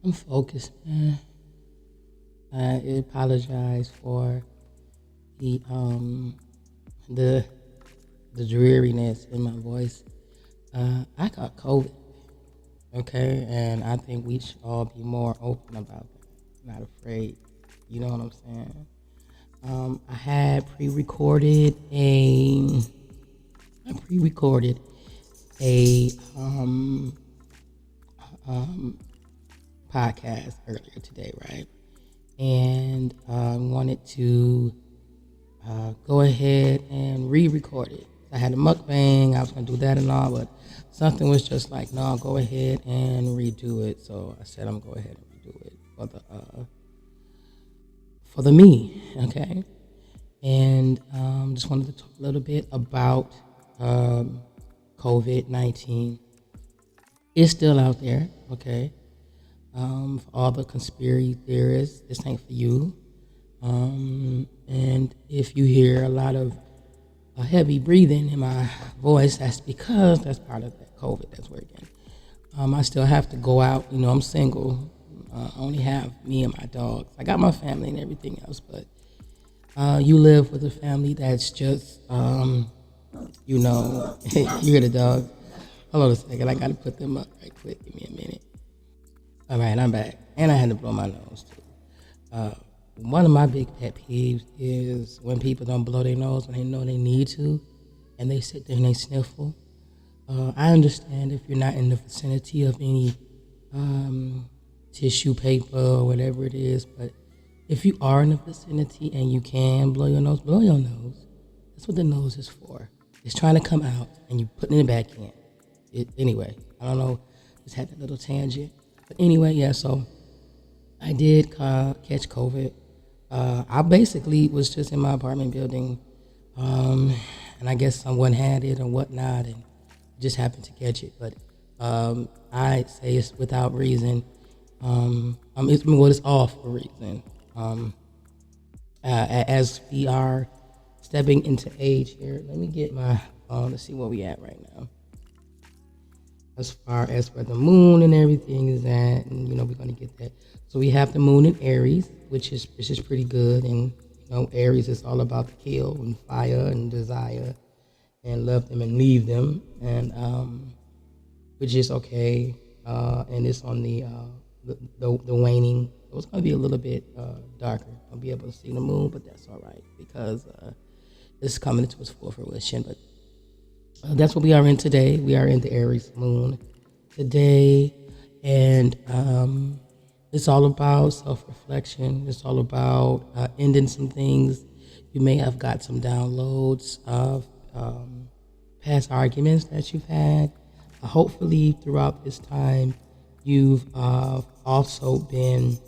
I'm focused, man. I apologize for the um the the dreariness in my voice. I got COVID, okay, and I think we should all be more open about that. Not afraid. You know what I'm saying? I had I pre-recorded a um podcast earlier today, right? And wanted to go ahead and re-record it. I had a mukbang. I was gonna do that and all, but something was just like, no, go ahead and redo it. So I said, I'm gonna go ahead and redo it for the me, okay. And just wanted to talk a little bit about um, COVID-19. It's still out there, okay. For all the conspiracy theorists, this ain't for you. And if you hear a lot of heavy breathing in my voice, that's because that's part of that COVID that's working. I still have to go out. You know, I'm single. I only have me and my dogs. I got my family and everything else, but you live with a family that's just, you know, you hear the dog. Hold on a second. I got to put them up right quick. Give me a minute. All right, I'm back. And I had to blow my nose, too. Uh, One of my big pet peeves is when people don't blow their nose when they know they need to, and they sit there and they sniffle. I understand if you're not in the vicinity of any tissue paper or whatever it is, but if you are in the vicinity and you can blow your nose, blow your nose. That's what the nose is for. It's trying to come out and you putting it back in. Anyway, I don't know, just had that little tangent. But anyway, yeah, so I did catch COVID. I basically was just in my apartment building, and I guess someone had it or whatnot, and just happened to catch it. But I say it's without reason. It's all for a reason. As we are stepping into age here, let me get my let's see where we at right now. As far as where the moon and everything is at, and we're gonna get that. So we have the moon in Aries, which is pretty good, and Aries is all about the kill and fire and desire, and love them and leave them, and which is okay. And it's on the waning. So it's gonna be a little bit darker. I'll be able to see the moon, but that's all right because it's coming into its full fruition. But that's what we are in today. We are in the Aries moon today, and it's all about self-reflection. It's all about ending some things. You may have got some downloads of past arguments that you've had. Hopefully, throughout this time, you've also been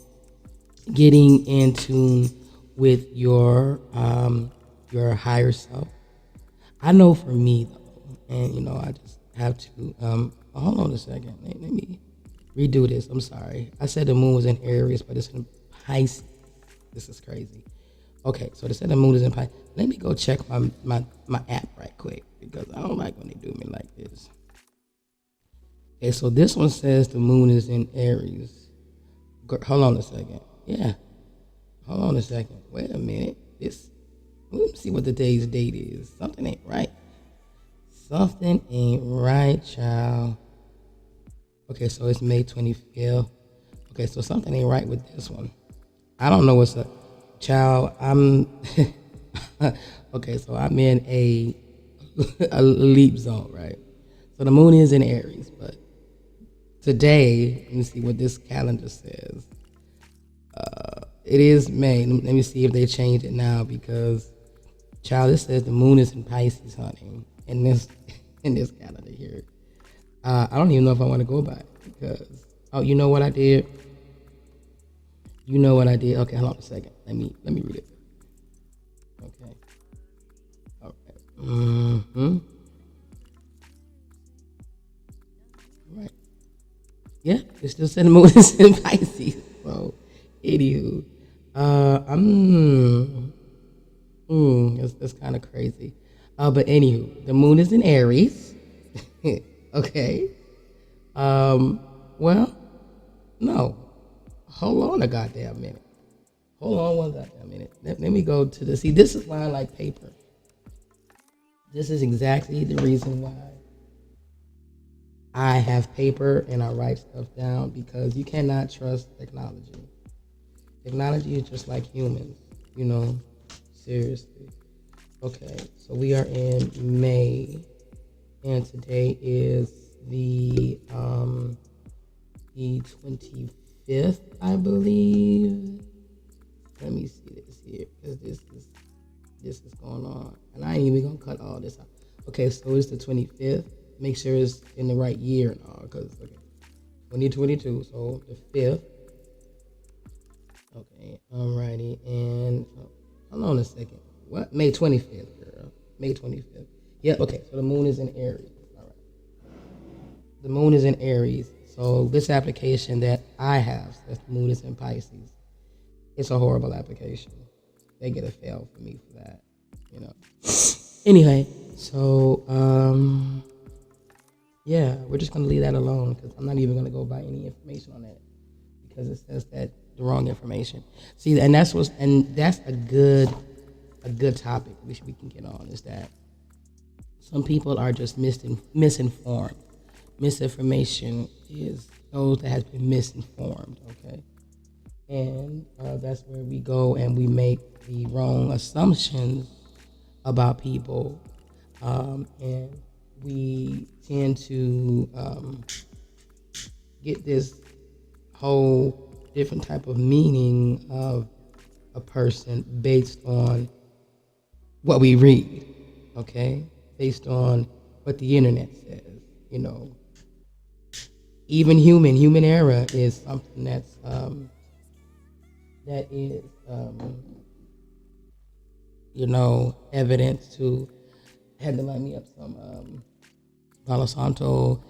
getting in tune with your higher self. I know for me though, and I just have to hold on a second. Let me redo this. I'm sorry. I said the moon was in Aries, but it's in Pisces. This is crazy. Okay, so they said the moon is in Pisces. Let me go check my app right quick because I don't like when they do me like this. Okay, so this one says the moon is in Aries. Hold on a second. Yeah. Hold on a second. Wait a minute. Let me see what today's date is. Something ain't right. Something ain't right, child. Okay, so it's May 25th. Okay, so something ain't right with this one. I don't know what's up. Child, okay, so I'm in a leap zone, right? So the moon is in Aries, but today, let me see what this calendar says. It is May. Let me see if they changed it now because, child, it says the moon is in Pisces, honey, in this calendar here. I don't even know if I want to go by it because, you know what I did? Okay, hold on a second. Let me read it. Okay. All right. Mm-hmm. Right. Yeah, it still said the moon is in Pisces. So, anywho, that's kind of crazy. But anywho, the moon is in Aries. Okay. Well, no. Hold on a goddamn minute. Hold on one goddamn minute. Let me go to the, see, this is why I like paper. This is exactly the reason why I have paper and I write stuff down, because you cannot trust technology. Technology is just like humans, you know, seriously. Okay, so we are in May, and today is the 25th, I believe. Let me see this here, because this is going on, and I ain't even gonna cut all this out. Okay, so it's the 25th. Make sure it's in the right year and all, because okay, 2022. So the 5th. Okay, alrighty, and hold on a second. What? May 25th, girl. May 25th. Yep. Okay, so the moon is in Aries. All right. The moon is in Aries. So this application that I have says the moon is in Pisces. It's a horrible application. They get a fail for me for that, you know. Anyway, so yeah, we're just gonna leave that alone, because I'm not even gonna go by any information on that, because it says that the wrong information. See, and that's a good topic which we can get on, is that some people are just misinformed. Misinformation is those that has been misinformed. Okay. And that's where we go and we make the wrong assumptions about people, and we tend to get this whole different type of meaning of a person based on what we read, okay? Based on what the internet says, you know. Even human error is something that is, you know, evidence to, had to line me up some Palo Santo.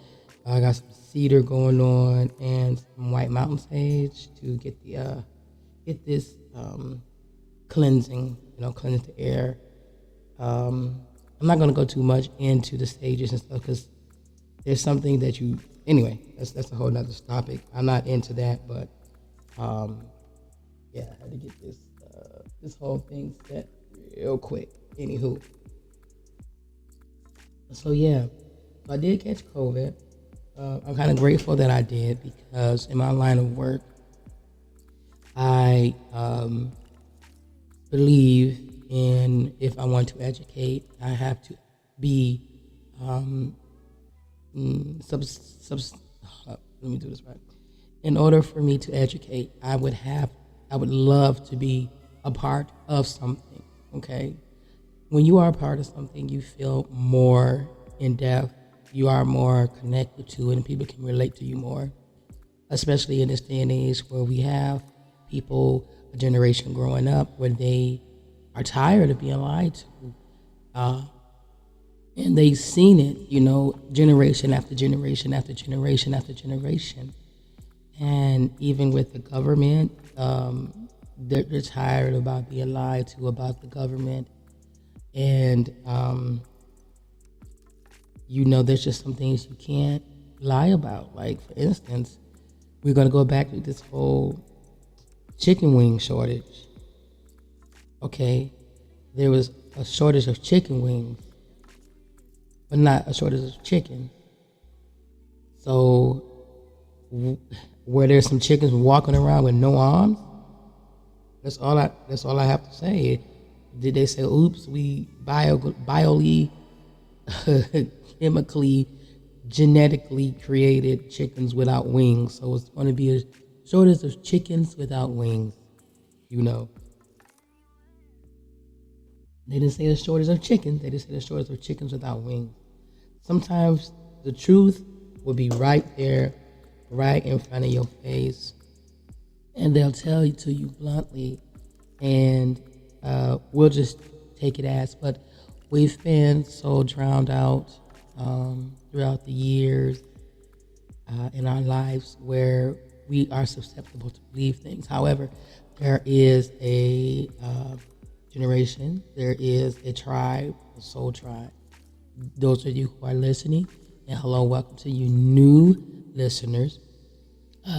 I got some cedar going on and some white mountain sage to get this cleansing, you know, cleanse the air. I'm not going to go too much into the stages and stuff, because there's something that anyway, that's a whole nother topic. I'm not into that, but yeah, I had to get this whole thing set real quick. Anywho, so yeah, I did catch COVID. I'm kind of grateful that I did, because in my line of work, I believe in, if I want to educate, I have to be let me do this right. In order for me to educate, I would love to be a part of something, okay? When you are a part of something, you feel more in depth, you are more connected to it, and people can relate to you more, especially in this day and age where we have people, a generation growing up, where they are tired of being lied to. And they've seen it, you know, generation after generation after generation after generation. And even with the government, they're tired about being lied to about the government. And, you know, there's just some things you can't lie about. Like, for instance, we're going to go back to this whole chicken wing shortage. Okay, there was a shortage of chicken wings, but not a shortage of chicken. So, were there some chickens walking around with no arms? That's all I have to say. Did they say, "Oops, we chemically, genetically created chickens without wings, so it's going to be a shortage of chickens without wings"? You know, they didn't say a shortage of chickens. They just said a shortage of chickens without wings. Sometimes the truth will be right there, right in front of your face, and they'll tell it to you bluntly, and we'll just take it as. But we've been so drowned out throughout the years in our lives where we are susceptible to believe things. However, there is a generation, there is a tribe, a soul tribe. Those of you who are listening, and hello, welcome to you new listeners.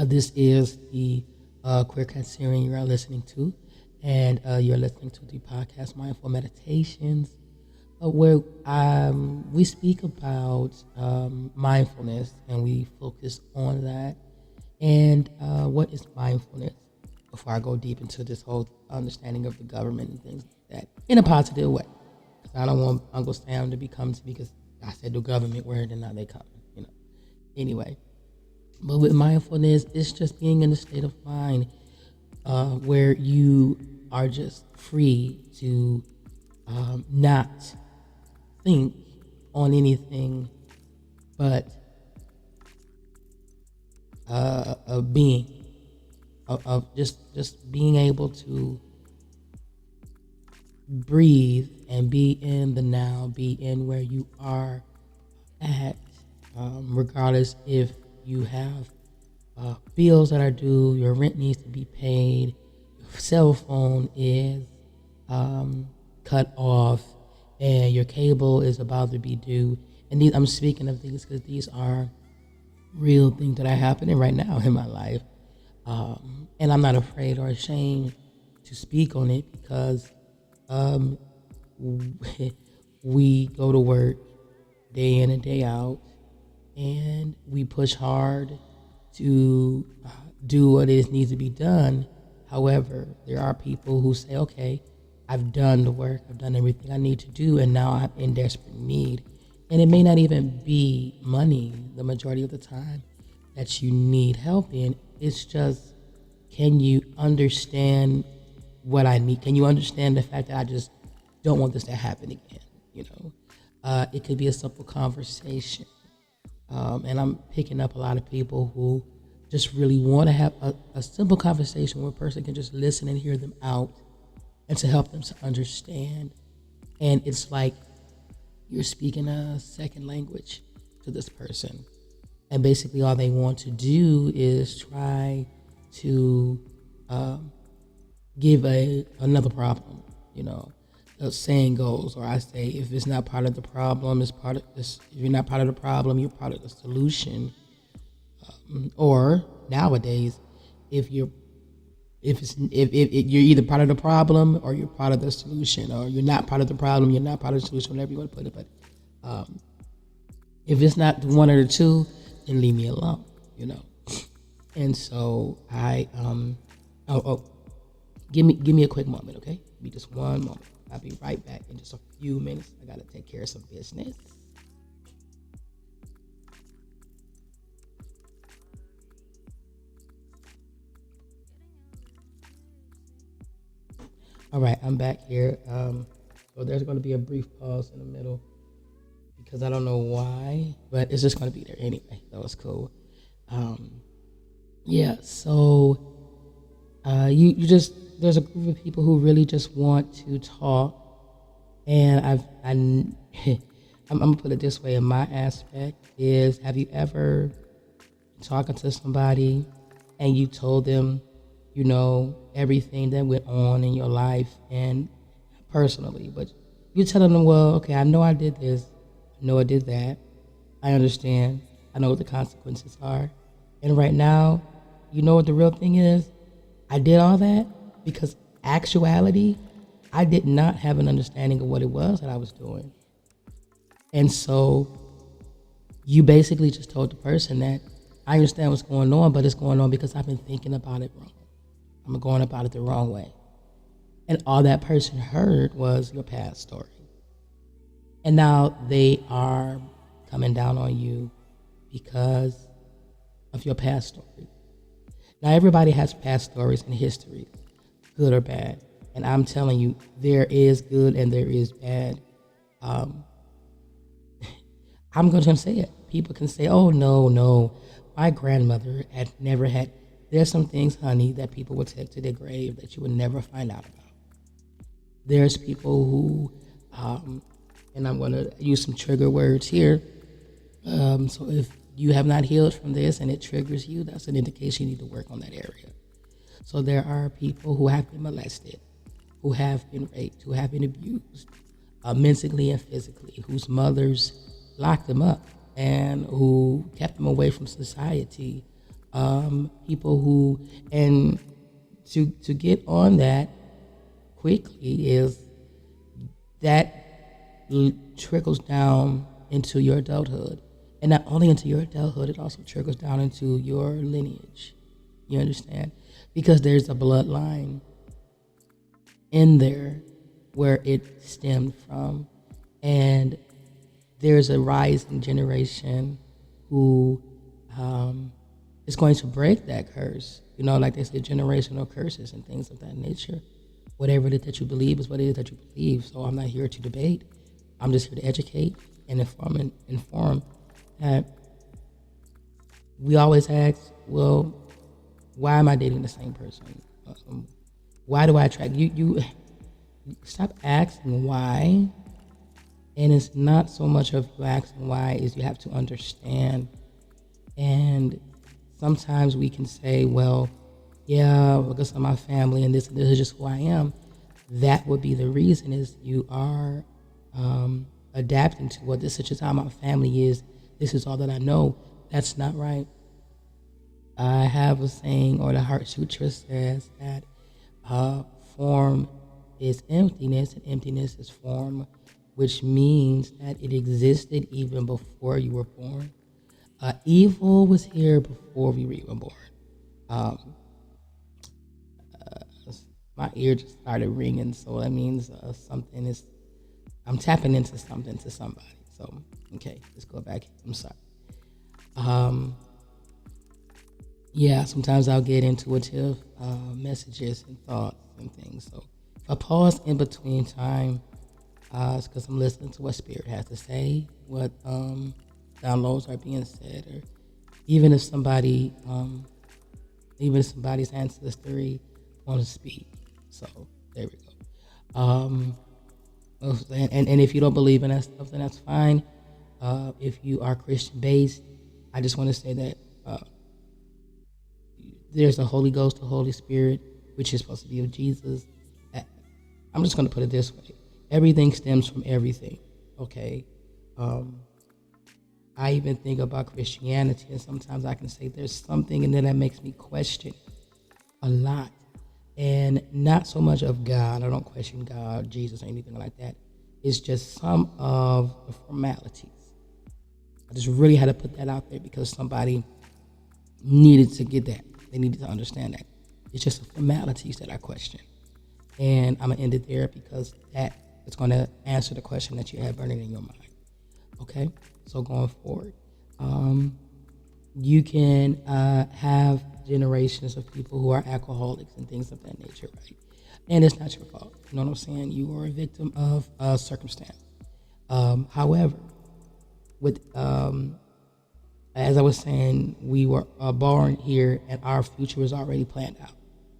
This is the Queer Cat Series you are listening to, and you're listening to the podcast Mindful Meditations, where we speak about mindfulness and we focus on that. And what is mindfulness? Before I go deep into this whole understanding of the government and things like that in a positive way, 'cause I don't want Uncle Sam to be coming to me because I said the government word and now they coming, you know. Anyway, but with mindfulness, it's just being in a state of mind where you are just free to not think on anything but of being, of just being able to breathe and be in the now, be in where you are at, regardless if you have bills that are due, your rent needs to be paid, your cell phone is cut off, and your cable is about to be due. And I'm speaking of these because these are real things that are happening right now in my life. And I'm not afraid or ashamed to speak on it because we go to work day in and day out, and we push hard to do what it needs to be done. However, there are people who say, okay, I've done the work, I've done everything I need to do, and now I'm in desperate need. And it may not even be money the majority of the time that you need help in. It's just, can you understand what I need? Can you understand the fact that I just don't want this to happen again? You know, it could be a simple conversation. And I'm picking up a lot of people who just really want to have a simple conversation where a person can just listen and hear them out and to help them to understand. And it's like you're speaking a second language to this person. And basically all they want to do is try to give another problem, you know. The saying goes, or I say, if it's not part of the problem, it's part of this. If you're not part of the problem, you're part of the solution. Or nowadays, if you're either part of the problem or you're part of the solution, or you're not part of the problem, you're not part of the solution, whatever you want to put it. But if it's not one of the two, then leave me alone, you know. And so give me a quick moment, okay? Give me just one moment. I'll be right back in just a few minutes. I gotta take care of some business. All right, I'm back here. So there's going to be a brief pause in the middle because I don't know why, but it's just going to be there anyway. That was cool. Yeah. So you just, there's a group of people who really just want to talk, and I'm gonna put it this way. In my aspect is, have you ever been talking to somebody and you told them, you know, everything that went on in your life and personally, but you're telling them, well, okay, I know I did this, I know I did that, I understand, I know what the consequences are, and right now, you know what the real thing is? I did all that because actuality, I did not have an understanding of what it was that I was doing. And so you basically just told the person that I understand what's going on, but it's going on because I've been thinking about it wrong. I'm going about it the wrong way. And all that person heard was your past story. And now they are coming down on you because of your past story. Now everybody has past stories and histories, good or bad. And I'm telling you, there is good and there is bad. I'm going to say it. People can say, oh, no, my grandmother had never had. There's some things, honey, that people will take to their grave that you would never find out about. There's people who, and I'm going to use some trigger words here. So if you have not healed from this and it triggers you, that's an indication you need to work on that area. So there are people who have been molested, who have been raped, who have been abused, mentally and physically, whose mothers locked them up and who kept them away from society, People who, and to get on that quickly is that trickles down into your adulthood. And not only into your adulthood, it also trickles down into your lineage. You understand? Because there's a bloodline in there where it stemmed from. And there's a rising generation who is going to break that curse. You know, like they say, generational curses and things of that nature. Whatever it is that you believe is what it is that you believe. So I'm not here to debate. I'm just here to educate and inform that we always ask, well, why am I dating the same person? Why do I attract you? You stop asking why. And it's not so much of you asking why, is you have to understand. And sometimes we can say, well, yeah, because of my family and this is just who I am. That would be the reason, is you are adapting to, well, this is just how my family is. This is all that I know. That's not right. I have a saying, or the Heart Sutra says that form is emptiness and emptiness is form, which means that it existed even before you were born. Evil was here before we were even born. My ear just started ringing, so that means something is, I'm tapping into something to somebody. So, okay, let's go back. I'm sorry. Yeah, sometimes I'll get intuitive messages and thoughts and things. So if I pause in between time, it's because I'm listening to what Spirit has to say, what downloads are being said, or even if somebody's ancestry want to speak. So there we go. And if you don't believe in that stuff, then that's fine. If you are Christian based, I just want to say that there's the Holy Ghost, the Holy Spirit, which is supposed to be of Jesus. I'm just going to put it this way. Everything stems from everything, okay? I even think about Christianity, and sometimes I can say there's something in there that makes me question a lot. And not so much of God. I don't question God, Jesus, or anything like that. It's just some of the formalities. I just really had to put that out there because somebody needed to get that. They needed to understand that. It's just the formalities that I question. And I'm going to end it there because that is going to answer the question that you have burning in your mind. Okay? So going forward, you can have generations of people who are alcoholics and things of that nature, right? And it's not your fault. You know what I'm saying? You are a victim of a circumstance. However, with as I was saying, we were born here, and our future was already planned out.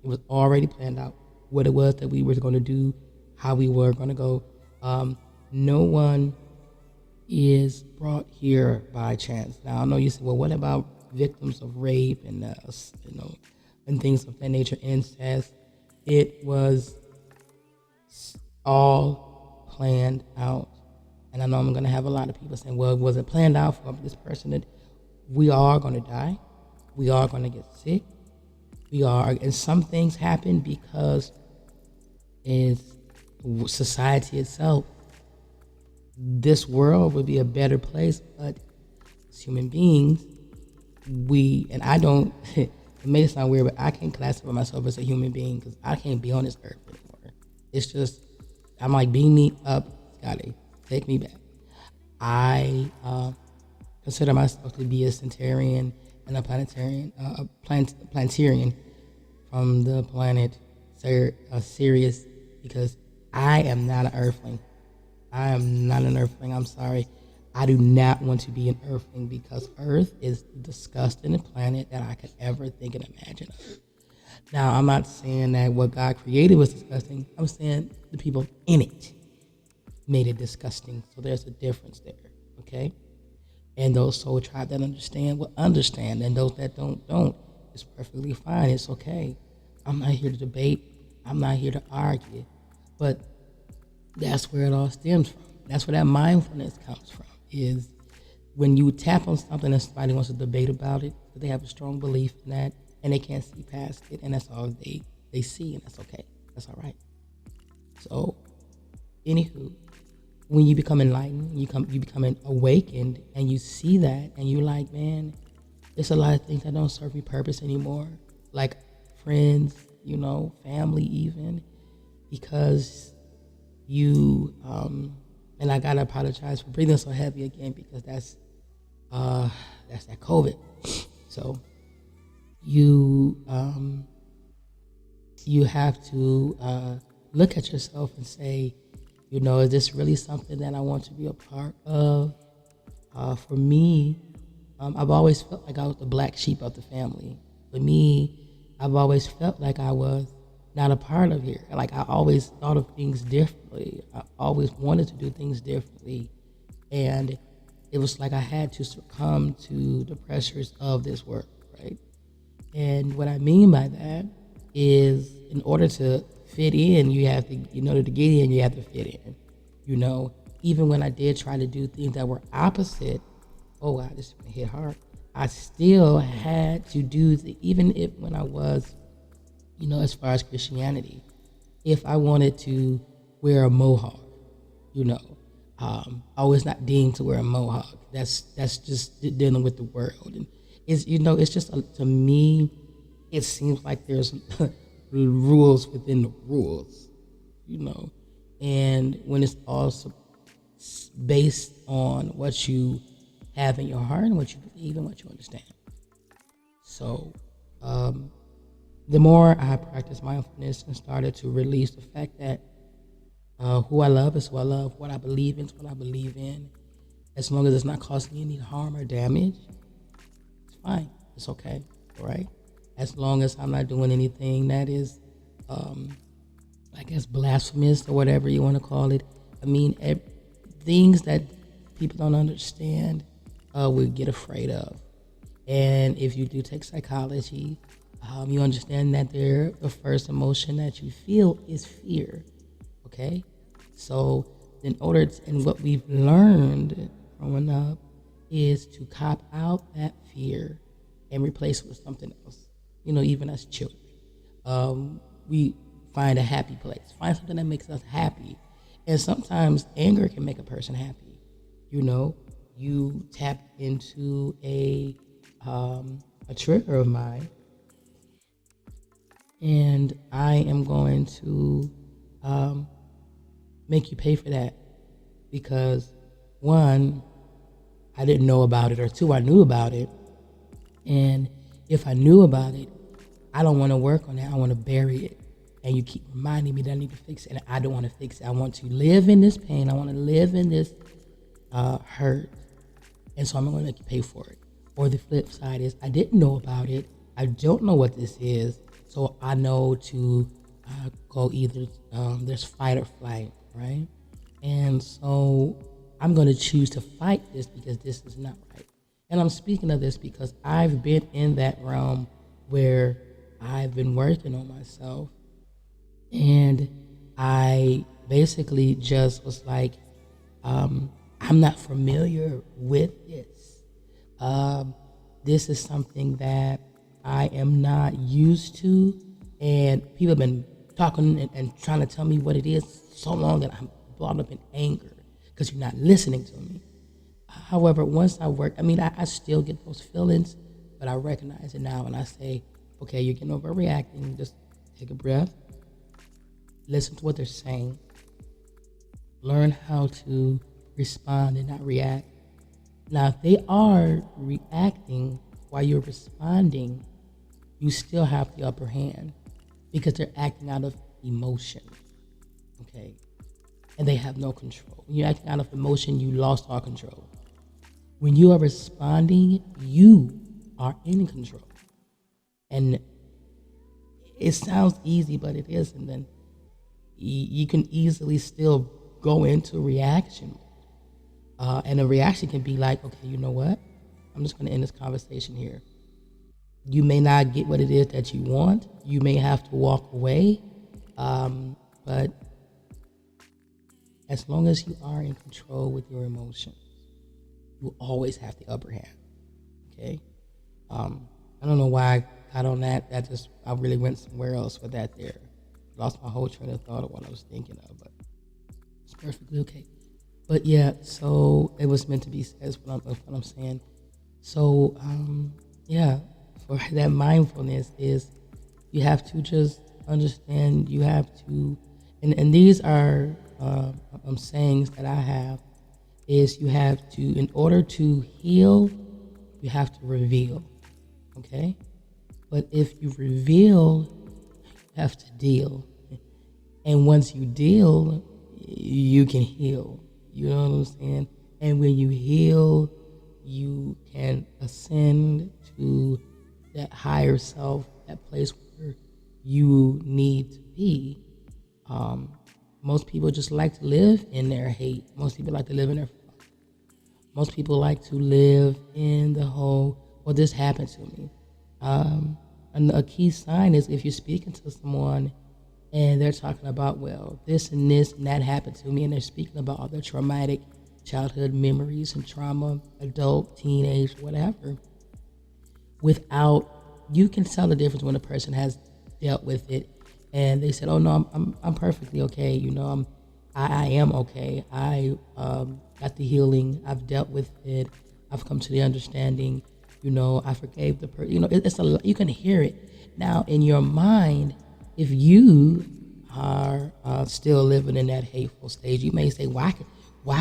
It was already planned out what it was that we were going to do, how we were going to go. No one is brought here by chance. Now I know you say, well, what about victims of rape and and things of that nature, incest? It was all planned out. And I know I'm going to have a lot of people saying, well, was it planned out for this person? That we are going to die. We are going to get sick. And some things happen because it's society itself. This world would be a better place, but as human beings, and I don't, it may sound weird, but I can't classify myself as a human being because I can't be on this earth anymore. It's just, I'm like, beam me up, Scotty, take me back. I consider myself to be a Centurion and a planetarian, Planetarian from the planet Sirius, because I am not an Earthling. I am not an Earthling. I'm sorry. I do not want to be an Earthling because Earth is the disgusting planet that I could ever think and imagine of. Now, I'm not saying that what God created was disgusting. I'm saying the people in it made it disgusting. So there's a difference there, okay? And those soul tribe that understand will understand, and those that don't. It's perfectly fine. It's okay. I'm not here to debate. I'm not here to argue. But that's where it all stems from. That's where that mindfulness comes from, is when you tap on something and somebody wants to debate about it, but they have a strong belief in that, and they can't see past it, and that's all they see, and that's okay. That's all right. So, anywho, when you become enlightened, you become awakened, and you see that, and you're like, man, there's a lot of things that don't serve me purpose anymore, like friends, family, even, because you and I gotta apologize for breathing so heavy again, because that's that COVID. So you have to look at yourself and say, is this really something that I want to be a part of? For me, I've always felt like I was the black sheep of the family. For me, I've always felt like I was not a part of here. Like, I always thought of things differently. I always wanted to do things differently. And it was like I had to succumb to the pressures of this work, right? And what I mean by that is, in order to fit in, you have to, in order to get in, you have to fit in. Even when I did try to do things that were opposite, oh wow, this is gonna hit hard. I still had to do even if when I was, as far as Christianity, if I wanted to wear a mohawk, I was not deemed to wear a mohawk. That's just dealing with the world, and it's just to me, it seems like there's rules within the rules, and when it's also based on what you have in your heart and what you believe and what you understand. So, the more I practiced mindfulness and started to release the fact that who I love is who I love, what I believe in is what I believe in, as long as it's not causing me any harm or damage, it's fine. It's okay, all right? As long as I'm not doing anything that is, I guess, blasphemous or whatever you want to call it. I mean, things that people don't understand, we get afraid of. And if you do take psychology, you understand that the first emotion that you feel is fear. Okay? So, and what we've learned growing up is to cop out that fear and replace it with something else. Even as children, we find a happy place, find something that makes us happy. And sometimes anger can make a person happy. You tap into a trigger of mine, and I am going to make you pay for that, because one, I didn't know about it, or two, I knew about it. And if I knew about it, I don't want to work on that. I want to bury it. And you keep reminding me that I need to fix it, and I don't want to fix it. I want to live in this pain. I want to live in this hurt. And so I'm going to make you pay for it. Or the flip side is, I didn't know about it. I don't know what this is. So I know to go either, there's fight or flight, right? And so I'm going to choose to fight this because this is not right. And I'm speaking of this because I've been in that realm where I've been working on myself, and I basically just was like, I'm not familiar with this. This is something that I am not used to, and people have been talking and trying to tell me what it is so long that I'm brought up in anger because you're not listening to me. However, once I work, I still get those feelings, but I recognize it now, and I say, okay, you're getting overreacting. Just take a breath, listen to what they're saying, learn how to respond and not react. Now, if they are reacting while you're responding, you still have the upper hand because they're acting out of emotion, okay? And they have no control. When you're acting out of emotion, you lost all control. When you are responding, you are in control. And it sounds easy, but it isn't. And you can easily still go into reaction. And a reaction can be like, okay, you know what? I'm just going to end this conversation here. You may not get what it is that you want. You may have to walk away. But as long as you are in control with your emotions, you always have the upper hand. Okay? I don't know why I got on that. I really went somewhere else with that there. Lost my whole train of thought of what I was thinking of, but it's perfectly okay. But yeah, so it was meant to be said. That's what I'm saying. So yeah, for that mindfulness is you have to just understand. You have to, and these are sayings that I have. Is you have to, in order to heal, you have to reveal. Okay, but if you reveal, you have to deal. And once you deal, you can heal. You know what I'm saying? And when you heal, you can ascend to that higher self, that place where you need to be. Um, Most people just like to live in their hate. Most people like to live in their. Most people like to live in the whole, well, this happened to me. And a key sign is if you're speaking to someone and they're talking about, well, this and that happened to me, and they're speaking about all their traumatic childhood memories and trauma, adult, teenage, whatever, without, you can tell the difference when a person has dealt with it and they said, oh no, I'm perfectly okay, I am okay. I got the healing, I've dealt with it, I've come to the understanding, I forgave the person. It's you can hear it. Now in your mind, if you are still living in that hateful stage, you may say, why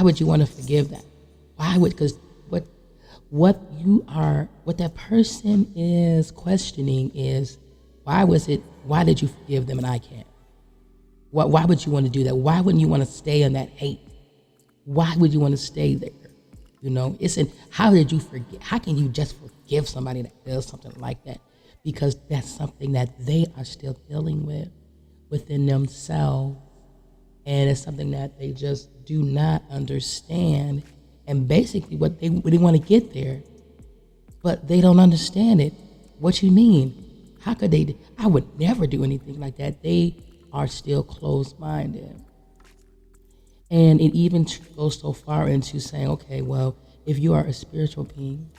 would you want to forgive that? Why would, because what that person is questioning is, why did you forgive them and I can't? Why would you want to do that? Why wouldn't you want to stay in that hate? Why would you want to stay there? How did you forget? How can you just forgive somebody that does something like that? Because that's something that they are still dealing with within themselves. And it's something that they just do not understand. And basically what they want to get there, but they don't understand it. What you mean? How could they? I would never do anything like that. They are still closed-minded. And it even goes so far into saying, okay, well, if you are a spiritual being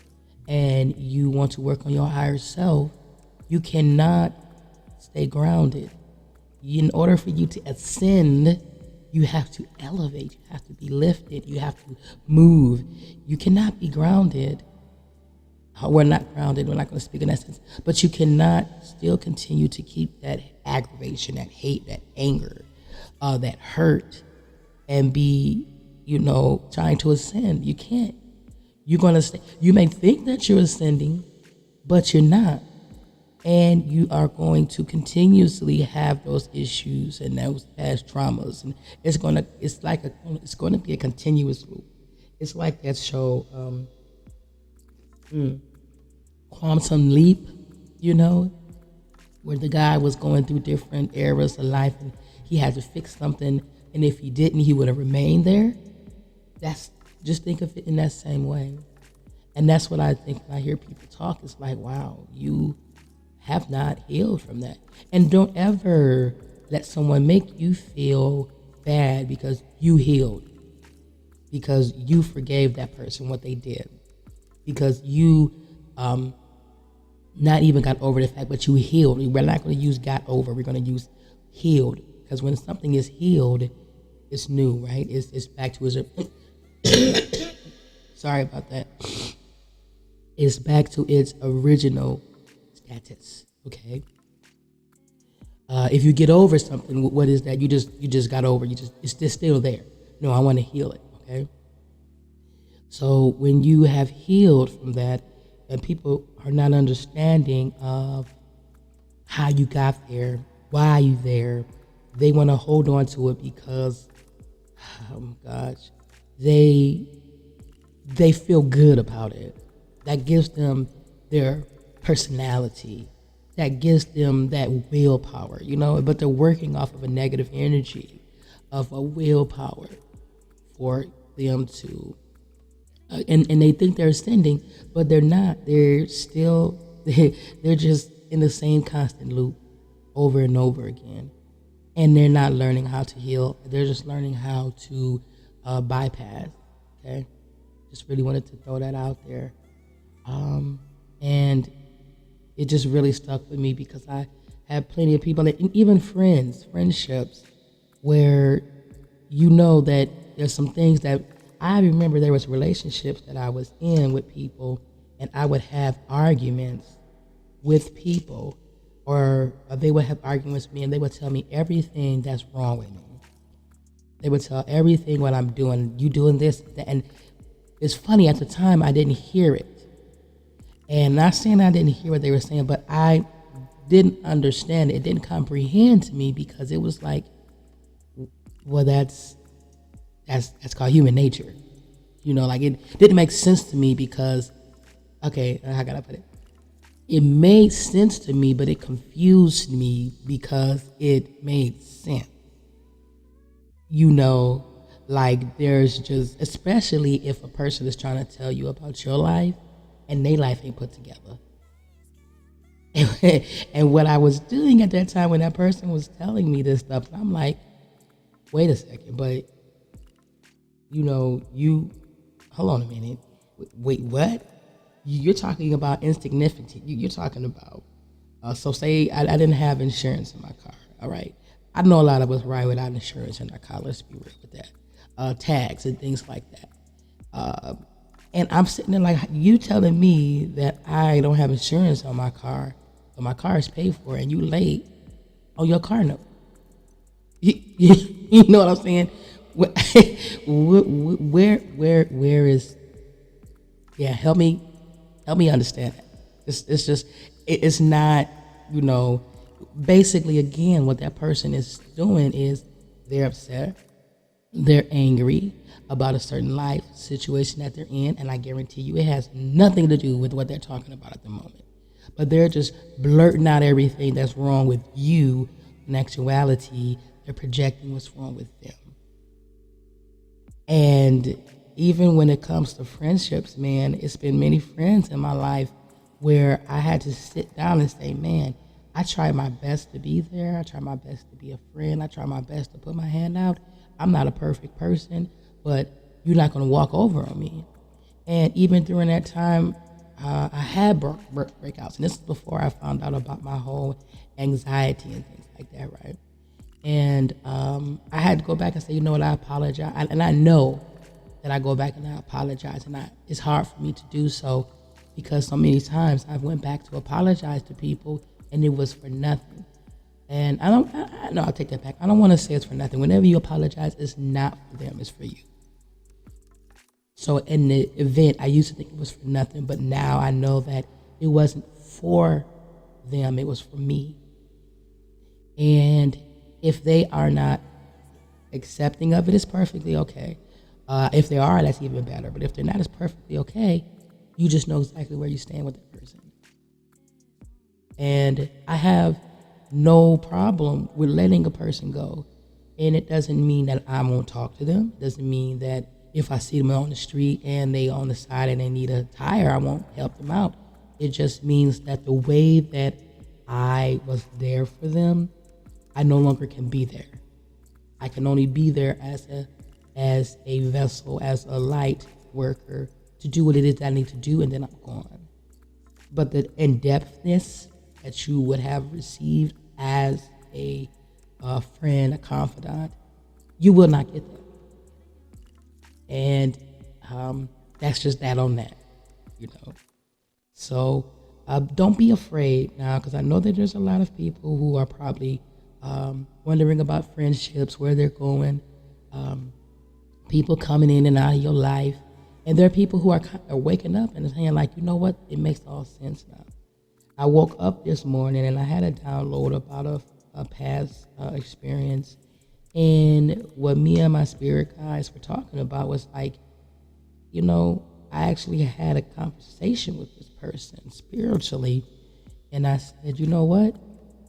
and you want to work on your higher self, you cannot stay grounded. In order for you to ascend, you have to elevate, you have to be lifted, you have to move. You cannot be grounded. We're not grounded, we're not going to speak in that sense, but you cannot still continue to keep that aggravation, that hate, that anger, that hurt, and be, trying to ascend. You can't. You're going to stay. You may think that you're ascending, but you're not. And you are going to continuously have those issues and those past traumas, and it's going to be a continuous loop. It's like that show, Quantum Leap, where the guy was going through different eras of life and he had to fix something, and if he didn't, he would have remained there. Just think of it in that same way. And that's what I think when I hear people talk. It's like, wow, you have not healed from that. And don't ever let someone make you feel bad because you healed, because you forgave that person what they did, because you not even got over the fact, but you healed. We're not going to use got over, we're going to use healed, because when something is healed, it's new, right? It's back to its sorry about that. It's back to its original status. Okay. If you get over something, what is that? You just got over. It's just still there. No, I want to heal it. Okay. So when you have healed from that, and people are not understanding of how you got there, why you there, they want to hold on to it because, oh gosh, they feel good about it. That gives them their personality. That gives them that willpower, but they're working off of a negative energy of a willpower for them to, and they think they're ascending, but they're not. They're still, they're just in the same constant loop over and over again. And they're not learning how to heal. They're just learning how to bypass, okay? Just really wanted to throw that out there. And it just really stuck with me because I have plenty of people, and even friendships, where you know that there's some things that I remember. There was relationships that I was in with people, and I would have arguments with people, or they would have arguments with me, and they would tell me everything that's wrong with me. They would tell everything what I'm doing. You doing this, that, and it's funny. At the time, I didn't hear it, and not saying I didn't hear what they were saying, but I didn't understand it. It didn't comprehend to me because it was like, well, that's called human nature. Like it didn't make sense to me because, okay, how can I put it? It made sense to me, but it confused me because it made sense. Like there's just, especially if a person is trying to tell you about your life and their life ain't put together. And what I was doing at that time when that person was telling me this stuff, I'm like, wait a second, but you hold on a minute. Wait, what? You're talking about insignificant. You're talking about, so say I didn't have insurance in my car. All right. I know a lot of us ride without insurance in our car. Let's be real with that. Tags and things like that. And I'm sitting there like, you telling me that I don't have insurance on my car, but my car is paid for, and you late on your car note. You know what I'm saying? Where is? Yeah, help me understand that. It's just it's not. Basically, again, what that person is doing is they're upset, they're angry about a certain life situation that they're in, and I guarantee you, it has nothing to do with what they're talking about at the moment. But they're just blurting out everything that's wrong with you. In actuality, they're projecting what's wrong with them. And even when it comes to friendships, man, it's been many friends in my life where I had to sit down and say, man, I try my best to be there. I try my best to be a friend. I try my best to put my hand out. I'm not a perfect person, but you're not going to walk over on me. And even during that time, I had breakouts. And this is before I found out about my whole anxiety and things like that, right? And I had to go back and say, you know what, I apologize. And I know that I go back and I apologize. And it's hard for me to do so because so many times I went back to apologize to people and it was for nothing. And I'll take that back. I don't want to say it's for nothing. Whenever you apologize, it's not for them, it's for you. So in the event, I used to think it was for nothing, but now I know that it wasn't for them, it was for me. And if they are not accepting of it, it's perfectly okay. If they are, that's even better. But if they're not, it's perfectly okay. You just know exactly where you stand with that person. And I have no problem with letting a person go. And it doesn't mean that I won't talk to them. It doesn't mean that if I see them on the street and they on the side and they need a tire, I won't help them out. It just means that the way that I was there for them, I no longer can be there. I can only be there as a vessel, as a light worker to do what it is that I need to do, and then I'm gone. But the in-depthness that you would have received as a friend, a confidant, you will not get that. And that's just that on that, So don't be afraid now, because I know that there's a lot of people who are probably wondering about friendships, where they're going, people coming in and out of your life. And there are people who are waking up and saying, like, you know what? It makes all sense now. I woke up this morning and I had a download about a past experience. And what me and my spirit guides were talking about was like, I actually had a conversation with this person spiritually. And I said, you know what?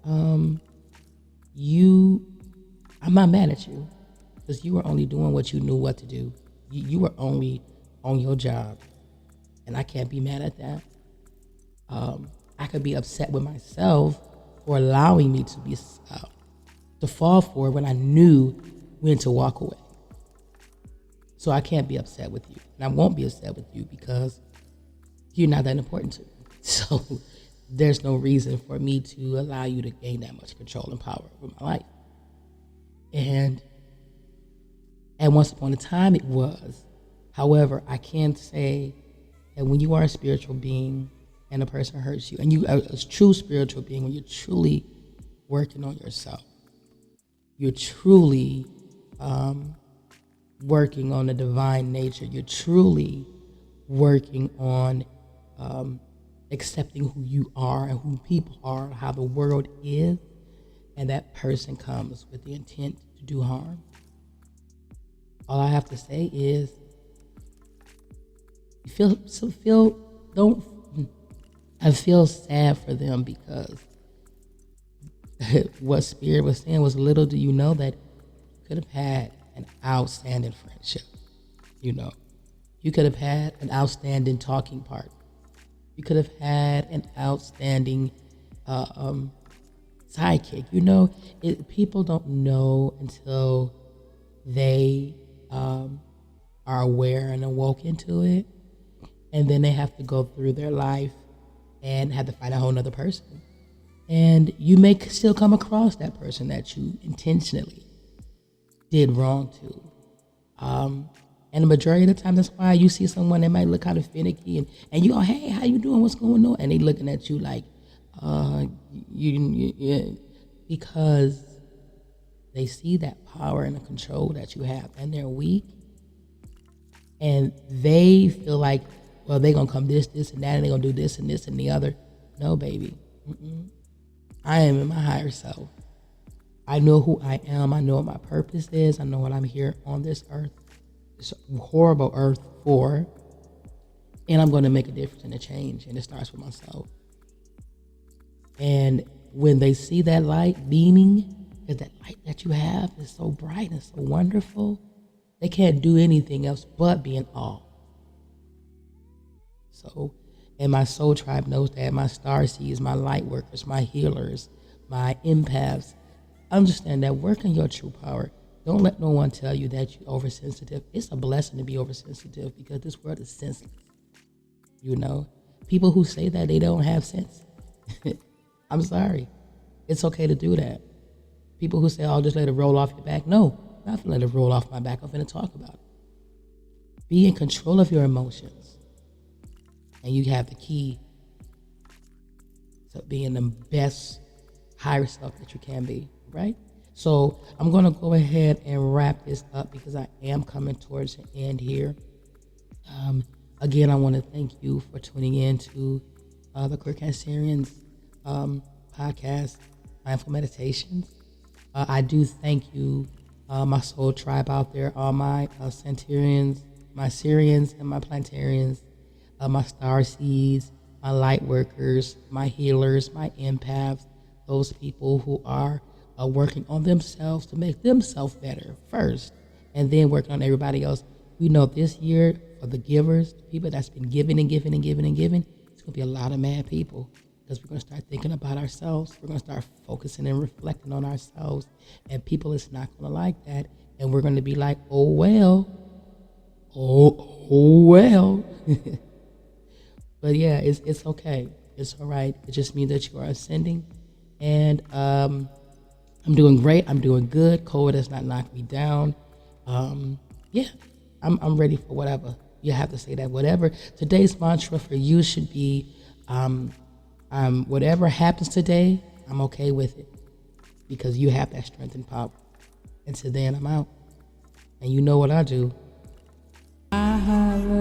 I'm not mad at you, because you were only doing what you knew what to do. You were only on your job, and I can't be mad at that. I could be upset with myself for allowing me to be to fall for it when I knew when to walk away. So I can't be upset with you, and I won't be upset with you because you're not that important to me. So there's no reason for me to allow you to gain that much control and power over my life. And at once upon a time it was. However, I can say that when you are a spiritual being and a person hurts you, and you are a true spiritual being, when you're truly working on yourself, you're truly working on the divine nature, you're truly working on accepting who you are and who people are, how the world is, and that person comes with the intent to do harm. All I have to say is, I feel sad for them, because what Spirit was saying was, little do you know that you could have had an outstanding friendship. You could have had an outstanding talking partner. You could have had an outstanding sidekick. People don't know until they are aware and awoke into it, and then they have to go through their life and have to find a whole nother person. And you may still come across that person that you intentionally did wrong to. And the majority of the time, that's why you see someone that might look kind of finicky, and you go, hey, how you doing? What's going on? And they looking at you like, because they see that power and the control that you have, and they're weak, and they feel like, well, they're going to come this, and that, and they're going to do this and this and the other. No, baby. I am in my higher self. I know who I am. I know what my purpose is. I know what I'm here on this earth, this horrible earth for, and I'm going to make a difference and a change, and it starts with myself. And when they see that light beaming, because that light that you have is so bright and so wonderful, they can't do anything else but be in awe. So, and my soul tribe knows that. My starseeds, my light workers, my healers, my empaths, understand that. Work in your true power. Don't let no one tell you that you're oversensitive. It's a blessing to be oversensitive, because this world is senseless. People who say that, they don't have sense. I'm sorry. It's okay to do that. People who say, oh, just let it roll off your back. No, I'm not going to let it roll off my back. I'm going to talk about it. Be in control of your emotions. And you have the key to being the best, higher self that you can be, right? So I'm going to go ahead and wrap this up, because I am coming towards the end here. Again, I want to thank you for tuning in to the Queer Cancerians podcast, Mindful Meditations. I do thank you, my soul tribe out there, all my Centurions, my Syrians, and my Plantarians, my starseeds, my light workers, my healers, my empaths, those people who are working on themselves to make themselves better first, and then working on everybody else. We know this year, for the givers, the people that's been giving and giving and giving and giving, it's going to be a lot of mad people, because we're going to start thinking about ourselves. We're going to start focusing and reflecting on ourselves, and people is not going to like that, and we're going to be like, oh well. But yeah, it's okay. It's all right. It just means that you are ascending, and I'm doing great. I'm doing good. COVID has not knocked me down. Yeah, I'm ready for whatever. You have to say that. Whatever today's mantra for you should be, whatever happens today, I'm okay with it, because you have that strength and power. Until then, I'm out. And you know what I do. I have